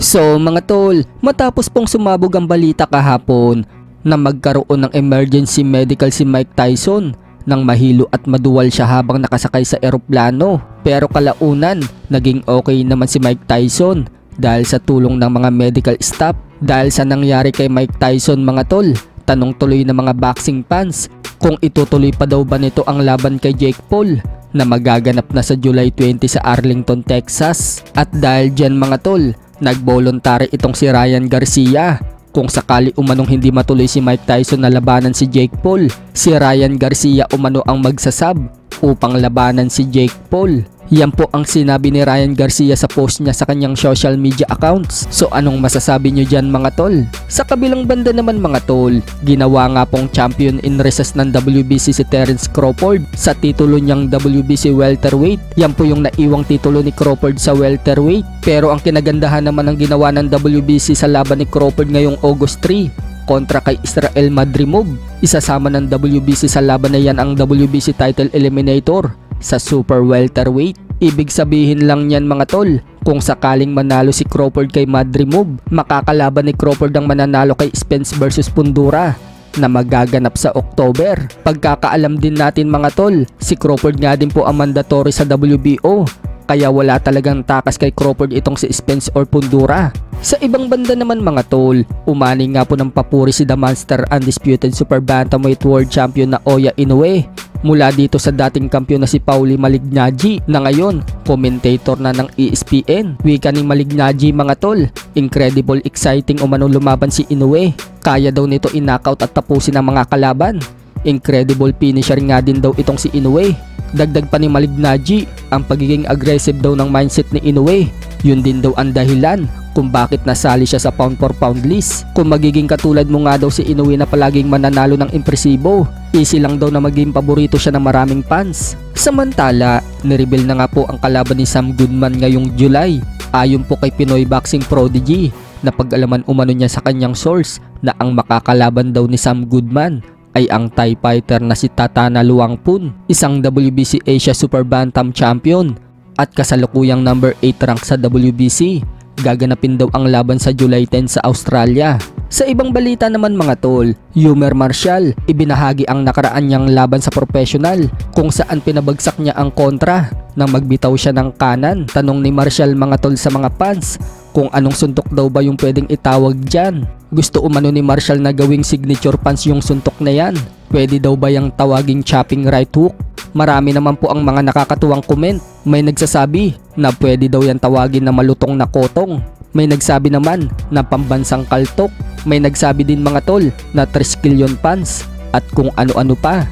So mga tol, matapos pong sumabog ang balita kahapon na magkaroon ng emergency medical si Mike Tyson nang mahilo at maduwal siya habang nakasakay sa eroplano. Pero kalaunan, naging okay naman si Mike Tyson dahil sa tulong ng mga medical staff. Dahil sa nangyari kay Mike Tyson mga tol, tanong tuloy ng mga boxing fans kung itutuloy pa daw ba nito ang laban kay Jake Paul na magaganap na sa July 20 sa Arlington, Texas. At dahil dyan mga tol, nag-voluntary itong si Ryan Garcia. Kung sakali umanong hindi matuloy si Mike Tyson na labanan si Jake Paul, si Ryan Garcia umano ang magsasab upang labanan si Jake Paul. Yan po ang sinabi ni Ryan Garcia sa post niya sa kanyang social media accounts. So anong masasabi nyo dyan mga tol? Sa kabilang banda naman mga tol, ginawa nga pong champion in recess ng WBC si Terence Crawford sa titulo niyang WBC welterweight. Yan po yung naiwang titulo ni Crawford sa welterweight. Pero ang kinagandahan naman ng ginawa ng WBC sa laban ni Crawford ngayong August 3 kontra kay Israel Madrimov. Isasama ng WBC sa laban na yan ang WBC title eliminator sa super welterweight. Ibig sabihin lang niyan mga tol, kung sakaling manalo si Crawford kay Madrimov, makakalaban ni Crawford ang mananalo kay Spence versus Fundora na magaganap sa October. Pagkakaalam din natin mga tol, si Crawford nga din po ang mandatory sa WBO, kaya wala talagang takas kay Crawford itong si Spence or Fundora. Sa ibang banda naman mga tol, umani nga po ng papuri si The Monster Undisputed Super Bantamweight World Champion na Oya Inoue mula dito sa dating kampiyon na si Paulie Malignaggi na ngayon commentator na ng ESPN. Wika ni Malignaggi mga tol, incredible exciting umanong lumaban si Inoue. Kaya daw nito in-knockout at tapusin ang mga kalaban. Incredible finisher nga din daw itong si Inoue. Dagdag pa ni Malignaggi, ang pagiging aggressive daw ng mindset ni Inoue. Yun din daw ang dahilan kung bakit nasali siya sa pound for pound list. Kung magiging katulad mo nga daw si Inoue na palaging mananalo ng impresibo, easy lang daw na maging paborito siya ng maraming fans. Samantala, nireveal na nga po ang kalaban ni Sam Goodman ngayong July. Ayon po kay Pinoy Boxing Prodigy, na pag-alaman umano niya sa kanyang source na ang makakalaban daw ni Sam Goodman ay ang Thai fighter na si Tatana Luangpun, isang WBC Asia Super Bantam Champion at kasalukuyang number 8 rank sa WBC. Gaganapin daw ang laban sa July 10 sa Australia. Sa ibang balita naman mga tol, Yumer Marshall ibinahagi ang nakaraan niyang laban sa professional kung saan pinabagsak niya ang kontra nang magbitaw siya ng kanan. Tanong ni Marshall mga tol sa mga fans kung anong suntok daw ba yung pwedeng itawag dyan. Gusto umano ni Marshall na gawing signature punch yung suntok na yan. Pwede daw ba yung tawaging chopping right hook? Marami naman po ang mga nakakatuwang comment. May nagsasabi na pwede daw yan tawagin na malutong na kotong. May nagsabi naman na pambansang kaltok. May nagsabi din mga tol na triskilyon punch at kung ano-ano pa.